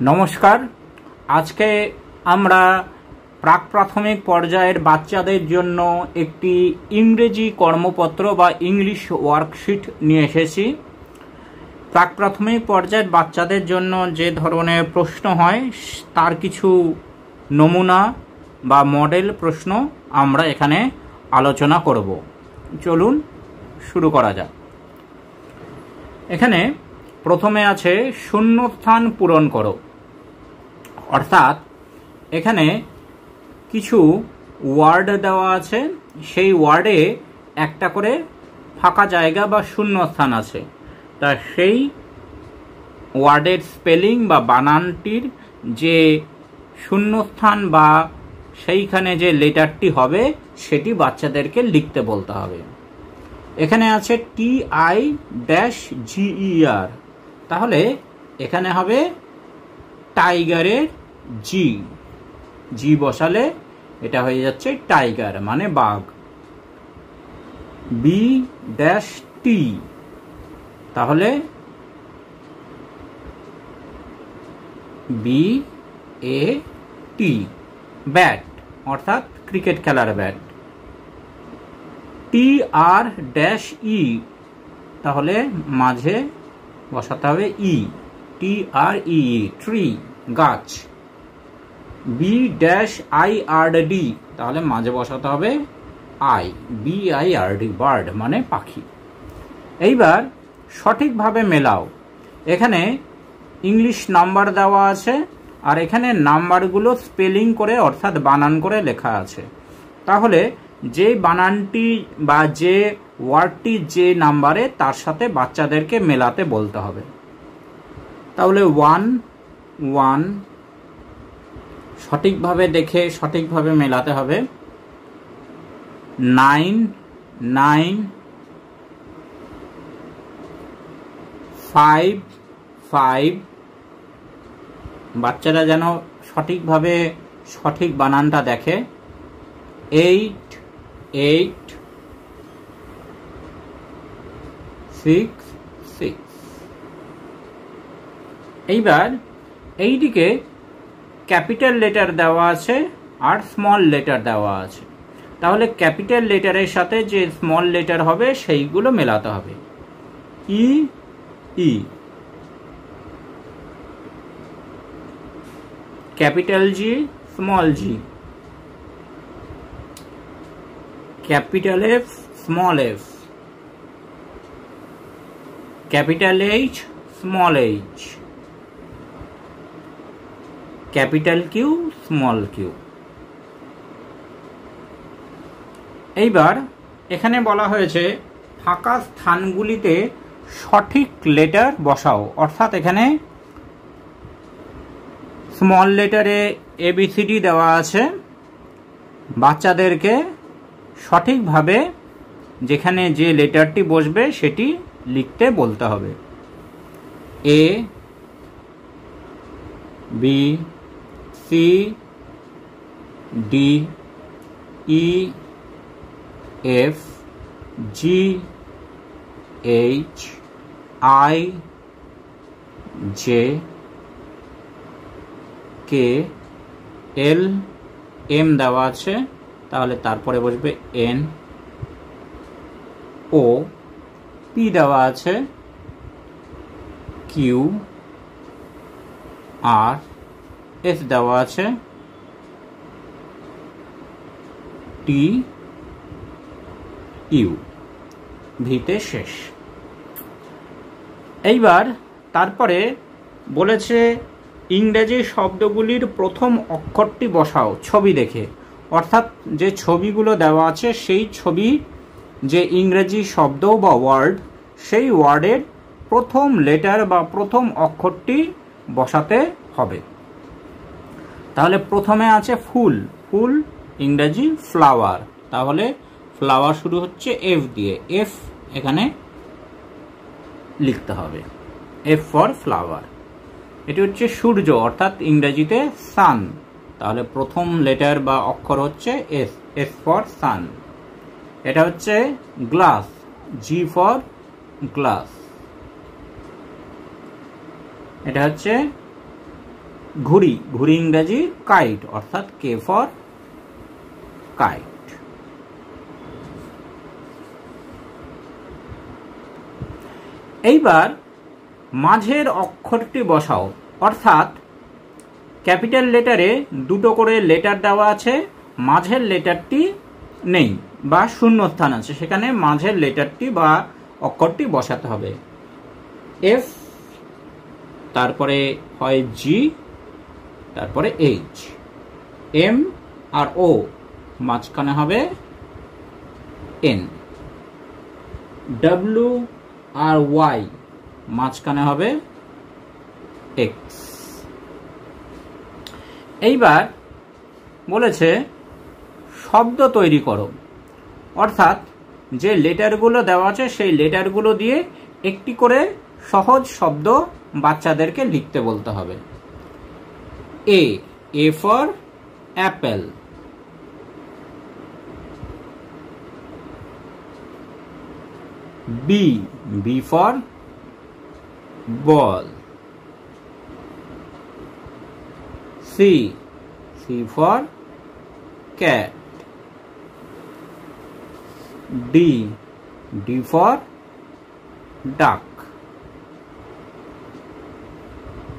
নমস্কার। আজকে আমরা প্রাক প্রাথমিক পর্যায়ের বাচ্চাদের জন্য একটি ইংরেজি কর্মপত্র বা ইংলিশ ওয়ার্কশিট নিয়ে এসেছি। প্রাক প্রাথমিক পর্যায়ের বাচ্চাদের জন্য যে ধরনের প্রশ্ন হয় তার কিছু নমুনা বা মডেল প্রশ্ন আমরা এখানে আলোচনা করব। চলুন শুরু করা যাক। এখানে প্রথমে আছে শূন্যস্থান পূরণ করো, অর্থাৎ এখানে কিছু ওয়ার্ড দেওয়া আছে, সেই ওয়ার্ডে একটা করে ফাঁকা জায়গা বা শূন্যস্থান আছে। তা সেই ওয়ার্ডের স্পেলিং বা বানানটির যে শূন্যস্থান বা সেইখানে যে লেটারটি হবে সেটি বাচ্চাদেরকে লিখতে বলতে হবে। এখানে আছে TI-GER, তাহলে এখানে হবে টাইগারের জি বসালে এটা হয়ে যাচ্ছে টাইগার মানে বাঘ। B-T, তাহলে BAT ব্যাট, অর্থাৎ ক্রিকেট খেলার ব্যাট। TR-E, তাহলে মাঝে বসাতে হবে ই, TREE ট্রি গাছ। B-IRD, তাহলে মাঝে বসাতে হবে আই, BIRD বার্ড মানে পাখি। এইবার সঠিকভাবে মেলাও। এখানে ইংলিশ নাম্বার দেওয়া আছে আর এখানে নাম্বারগুলো স্পেলিং করে অর্থাৎ বানান করে লেখা আছে। তাহলে যে বানানটি বা যে ওয়ার্ডটি যে নাম্বারে তার সাথে বাচ্চাদেরকে মেলাতে বলতে হবে। তাহলে 1 সঠিকভাবে দেখে সঠিকভাবে মেলাতে হবে। 9 5 বাচ্চারা যেন সঠিকভাবে সঠিক বানানটা দেখে। 8 6 এইবার এইদিকে ক্যাপিটাল লেটার দেওয়া আছে আর স্মল লেটার দেওয়া আছে, তাহলে ক্যাপিটাল লেটারের সাথে যে স্মল লেটার হবে সেইগুলো মেলাতে হবে। E capital G small G, capital F small F, capital H small H, capital Q small Q. এইবার এখানে বলা হয়েছে ফাঁকা স্থানগুলিতে সঠিক লেটার বসাও, অর্থাৎ এখানে স্মল লেটারে ABCD দেওয়া আছে। বাচ্চাদেরকে সঠিকভাবে যেখানে যে লেটারটি বসবে সেটি লিখতে বলতে হবে। A B C D E F G H I J K L M দেওয়া আছে, তাহলে তারপরে বসবে N O P দেওয়া আছে, Q R S দেওয়া আছে, T U ভিতে শেষ। এইবার তারপরে বলেছে ইংরেজি শব্দগুলির প্রথম অক্ষরটি বসাও ছবি দেখে, অর্থাৎ যে ছবিগুলো দেওয়া আছে সেই ছবি যে ইংরেজি শব্দ বা ওয়ার্ড সেই ওয়ার্ডের প্রথম লেটার বা প্রথম অক্ষরটি বসাতে হবে। তাহলে প্রথমে আছে ফুল, ফুল ইংরেজি ফ্লাওয়ার, তাহলে ফ্লাওয়ার শুরু হচ্ছে F দিয়ে, F এখানে লিখতে হবে, F ফর ফ্লাওয়ার। এটি হচ্ছে সূর্য, অর্থাৎ ইংরেজিতে সান, তাহলে প্রথম লেটার বা অক্ষর হচ্ছে S, S ফর সান। এটা হচ্ছে গ্লাস, G ফর গ্লাস। এটা হচ্ছে ঘুড়ি, ঘুড়ি ইংরেজি কাইট, অর্থাৎ কে ফর কাইট। এইবার মাঝের অক্ষরটি বসাও, অর্থাৎ ক্যাপিটাল লেটারে দুটো করে লেটার দেওয়া আছে, মাঝের লেটারটি নেই বা শূন্যস্থান আছে, সেখানে মাঝের লেটারটি বা অক্ষরটি বসাতে হবে। এফ, তারপরে হয় জি, তারপরে এইচ, এম আর ও, মাঝখানে হবে এন, ডাব্লিউ আর ওয়াই, মাঝখানে হবে এক্স। এইবার বলেছে শব্দ তৈরি করো, অর্থাৎ যে লেটারগুলো দেওয়া আছে সেই লেটারগুলো দিয়ে একটি করে সহজ শব্দ বাচ্চাদেরকে লিখতে বলতে হবে। A, A for apple. B, B for ball. C, C for cat. D, D for duck.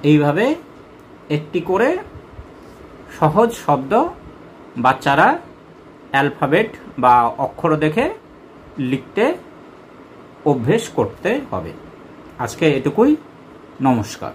এইভাবে একটি করে সহজ শব্দ বাচ্চারা অ্যালফাবেট বা অক্ষর দেখে লিখতে অভ্যেস করতে হবে। আজকে এটুকুই, নমস্কার।